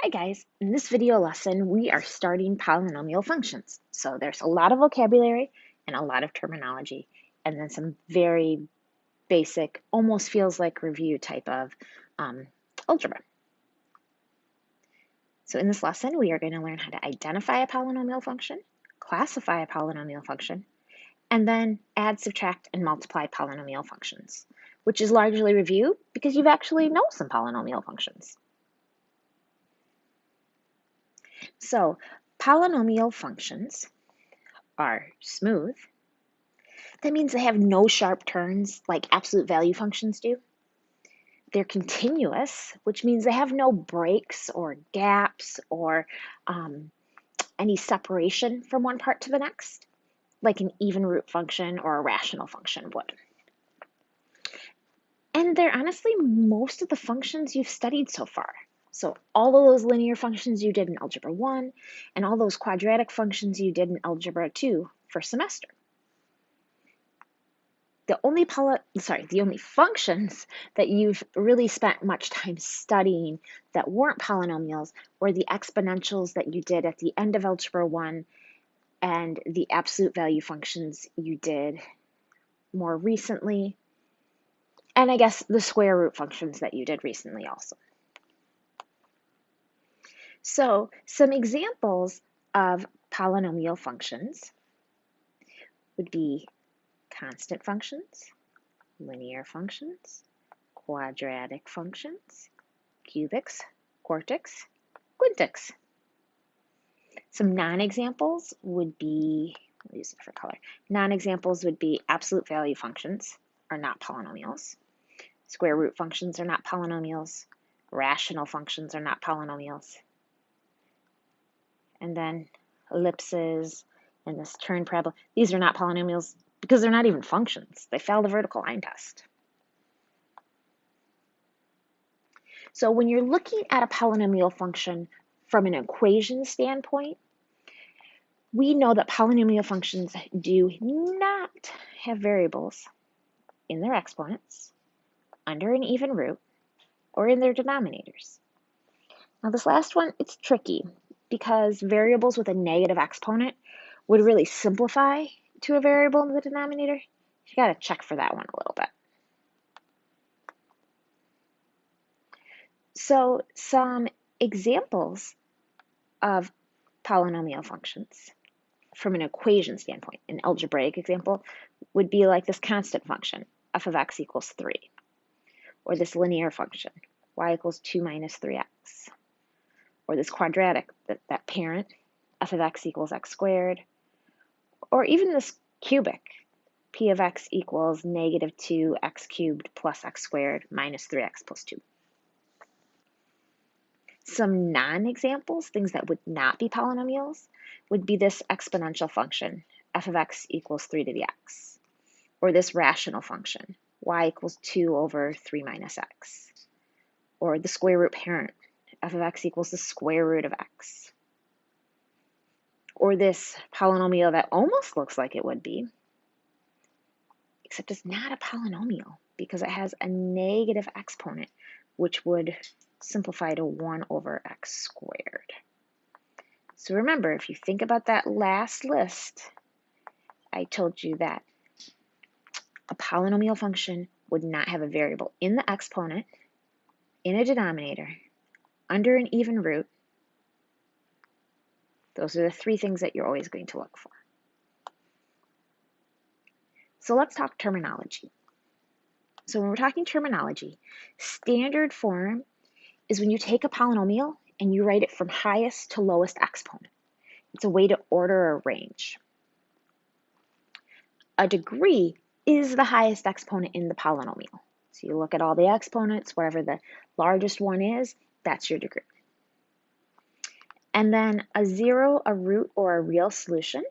Hi guys, in this video lesson we are starting polynomial functions. So there's a lot of vocabulary and a lot of terminology and then some very basic, almost feels like review type of algebra. So in this lesson we are going to learn how to identify a polynomial function, classify a polynomial function, and then add, subtract, and multiply polynomial functions, which is largely review because you've actually know some polynomial functions. So polynomial functions are smooth. That means they have no sharp turns like absolute value functions do. They're continuous, which means they have no breaks or gaps or any separation from one part to the next, like an even root function or a rational function would. And they're honestly most of the functions you've studied so far. So all of those linear functions you did in Algebra 1 and all those quadratic functions you did in Algebra 2 first semester. The only functions that you've really spent much time studying that weren't polynomials were the exponentials that you did at the end of Algebra 1 and the absolute value functions you did more recently, and I guess the square root functions that you did recently also. So some examples of polynomial functions would be constant functions, linear functions, quadratic functions, cubics, quartics, quintics. Some non-examples would be, I'll use it for color. Non-examples would be absolute value functions are not polynomials. Square root functions are not polynomials. Rational functions are not polynomials. And then ellipses and this turn parabola, these are not polynomials because they're not even functions. They fail the vertical line test. So when you're looking at a polynomial function from an equation standpoint, we know that polynomial functions do not have variables in their exponents, under an even root, or in their denominators. Now this last one, it's tricky because variables with a negative exponent would really simplify to a variable in the denominator. You got to check for that one a little bit. So some examples of polynomial functions from an equation standpoint, an algebraic example would be like this constant function, f of x equals 3, or this linear function, y equals 2 minus 3x, or this quadratic, that parent, f of x equals x squared, or even this cubic, p of x equals negative 2x cubed plus x squared minus 3x plus 2. Some non-examples, things that would not be polynomials, would be this exponential function, f of x equals 3 to the x, or this rational function, y equals 2 over 3 minus x, or the square root parent, f of x equals the square root of x, or this polynomial that almost looks like it would be, except it's not a polynomial because it has a negative exponent, which would simplify to 1 over x squared. So remember, if you think about that last list, I told you that a polynomial function would not have a variable in the exponent, in a denominator, under an even root. Those are the three things that you're always going to look for. So let's talk terminology. So when we're talking terminology, standard form is when you take a polynomial and you write it from highest to lowest exponent. It's a way to order a range. A degree is the highest exponent in the polynomial. So you look at all the exponents, wherever the largest one is, that's your degree. And then a zero, a root, or a real solution,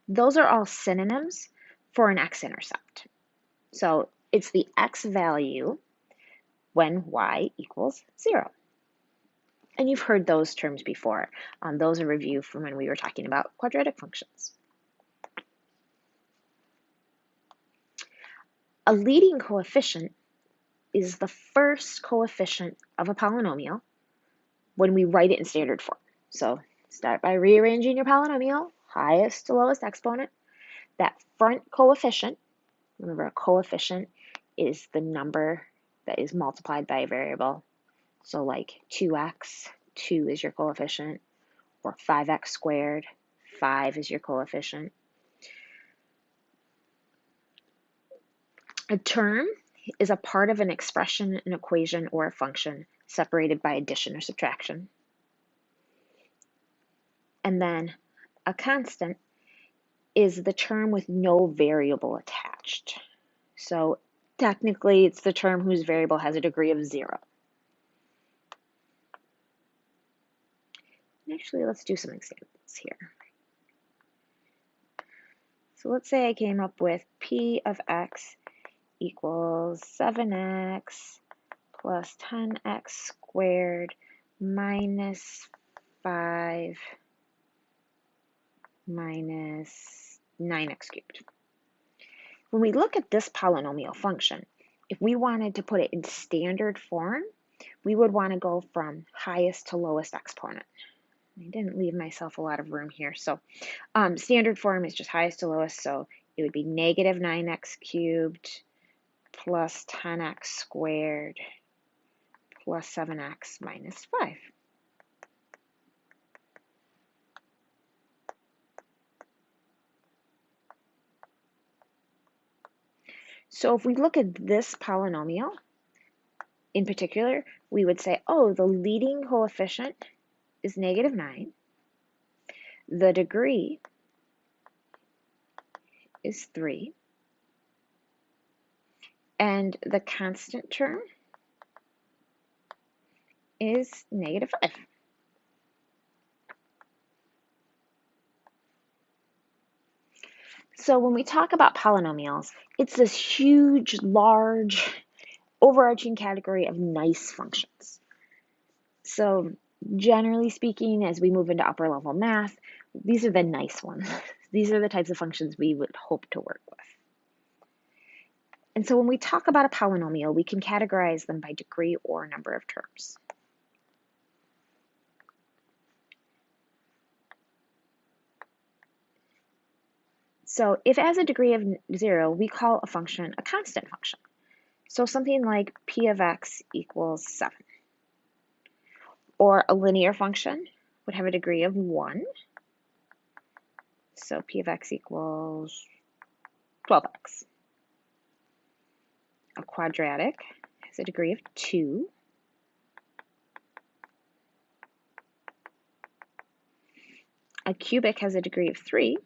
those are all synonyms for an x-intercept. So it's the x value when y equals 0. And you've heard those terms before. Those are review from when we were talking about quadratic functions. A leading coefficient is the first coefficient of a polynomial when we write it in standard form. So start by rearranging your polynomial, highest to lowest exponent. That front coefficient, remember a coefficient is the number that is multiplied by a variable. So like 2x, 2 is your coefficient, or 5x squared, 5 is your coefficient. A term is a part of an expression, an equation, or a function separated by addition or subtraction. And then a constant is the term with no variable attached. So technically, it's the term whose variable has a degree of 0. Actually, let's do some examples here. So let's say I came up with p of x equals 7x plus 10x squared minus 5 minus 9x cubed. When we look at this polynomial function, if we wanted to put it in standard form, we would want to go from highest to lowest exponent. I didn't leave myself a lot of room here. So standard form is just highest to lowest, so it would be negative 9x cubed plus 10x squared plus 7x minus 5. So if we look at this polynomial in particular, we would say, oh, the leading coefficient is negative 9. The degree is 3. And the constant term is negative 5. So when we talk about polynomials, it's this huge, large, overarching category of nice functions. So generally speaking, as we move into upper level math, these are the nice ones. These are the types of functions we would hope to work with. And so when we talk about a polynomial, we can categorize them by degree or number of terms. So if it has a degree of 0, we call a function a constant function. So something like p of x equals 7. Or a linear function would have a degree of 1. So p of x equals 12x. A quadratic has a degree of 2. A cubic has a degree of 3.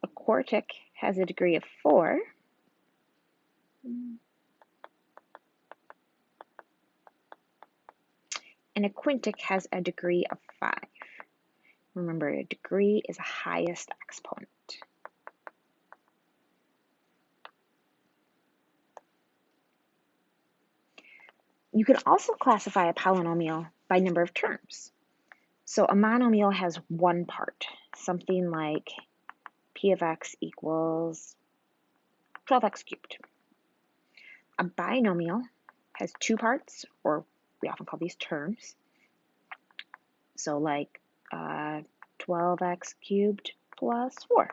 A quartic has a degree of 4. And a quintic has a degree of 5. Remember, a degree is a highest exponent. You can also classify a polynomial by number of terms. So a monomial has one part, something like p of x equals 12x cubed. A binomial has two parts, or we often call these terms. So like 12x cubed plus 4.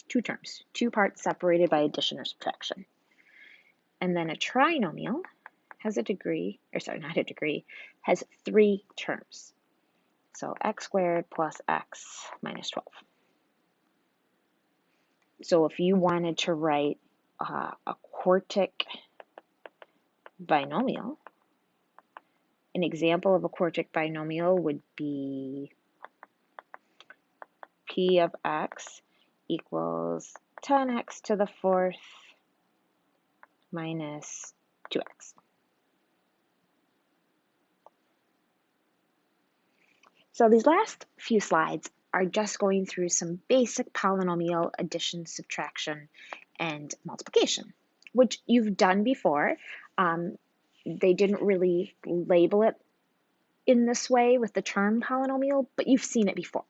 Two terms, two parts separated by addition or subtraction. And then a trinomial has a degree, or sorry, not a degree, has 3 terms. So x squared plus x minus 12. So if you wanted to write a quartic binomial, an example of a quartic binomial would be p of x equals 10x to the 4th minus 2x. So these last few slides are just going through some basic polynomial addition, subtraction, and multiplication, which you've done before. They didn't really label it in this way with the term polynomial, but you've seen it before.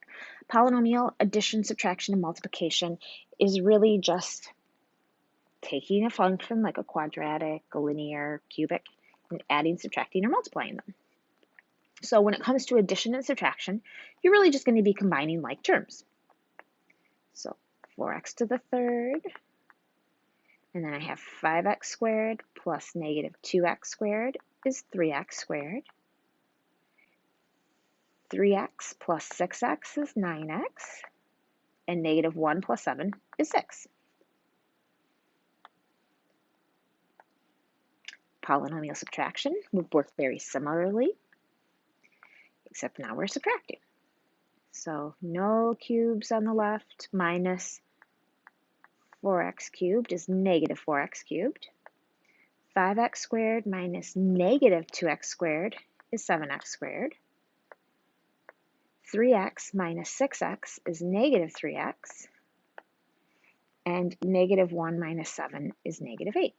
Polynomial addition, subtraction, and multiplication is really just taking a function like a quadratic, a linear, cubic, and adding, subtracting, or multiplying them. So when it comes to addition and subtraction, you're really just going to be combining like terms. So 4x to the third, and then I have 5x squared plus negative 2x squared is 3x squared. 3x plus 6x is 9x, and negative 1 plus 7 is 6. Polynomial subtraction would work very similarly, except now we're subtracting. So no cubes on the left, minus 4x cubed is negative 4x cubed. 5x squared minus negative 2x squared is 7x squared. 3x minus 6x is negative 3x. And negative 1 minus 7 is negative 8.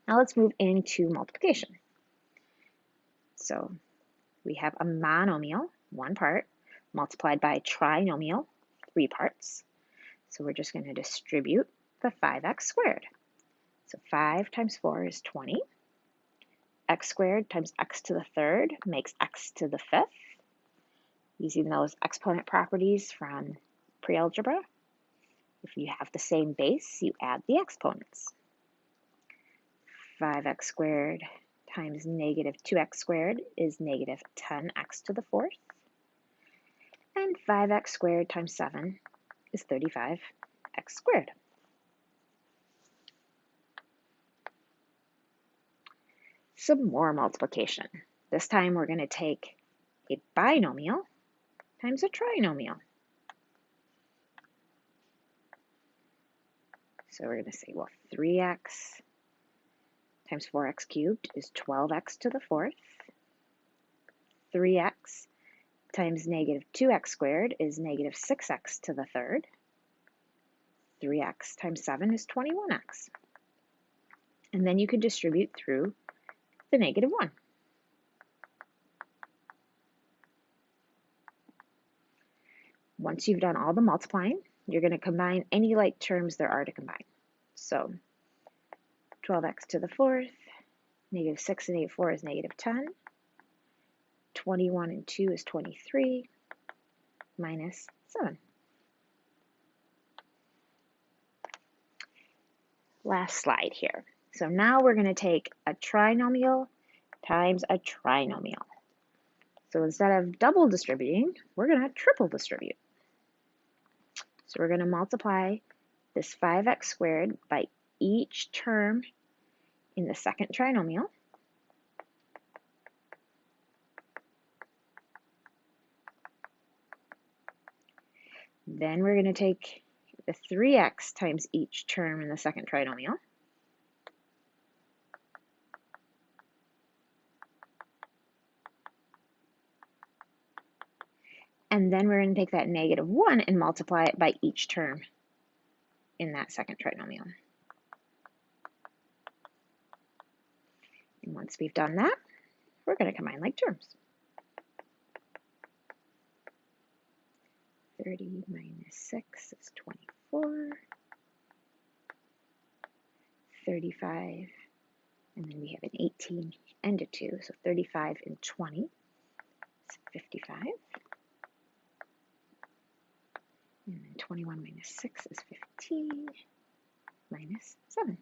Now let's move into multiplication. So we have a monomial, 1 part, multiplied by a trinomial, 3 parts. So we're just going to distribute the 5x squared. So 5 times 4 is 20. X squared times x to the third makes x to the fifth, using those exponent properties from pre-algebra. If you have the same base, you add the exponents. 5x squared times negative 2x squared is negative 10x to the fourth. And 5x squared times 7 is 35x squared. Some more multiplication. This time we're going to take a binomial times a trinomial. So we're going to say, well, 3x times 4x cubed is 12x to the fourth. 3x times negative 2x squared is negative 6x to the third. 3x times 7 is 21x. And then you can distribute through the negative 1. Once you've done all the multiplying, you're going to combine any like terms there are to combine. So 12x to the fourth, negative 6 and negative 4 is negative 10. 21 and 2 is 23, minus 7. Last slide here. So now we're going to take a trinomial times a trinomial. So instead of double distributing, we're going to triple distribute. So we're going to multiply this 5x squared by each term in the second trinomial. Then we're going to take the 3x times each term in the second trinomial. And then we're going to take that negative 1 and multiply it by each term in that second trinomial. And once we've done that, we're going to combine like terms. 30 minus 6 is 24. 35, and then we have an 18 and a 2, so 35 and 20 is 55. And then 21 minus 6 is 15, minus 7.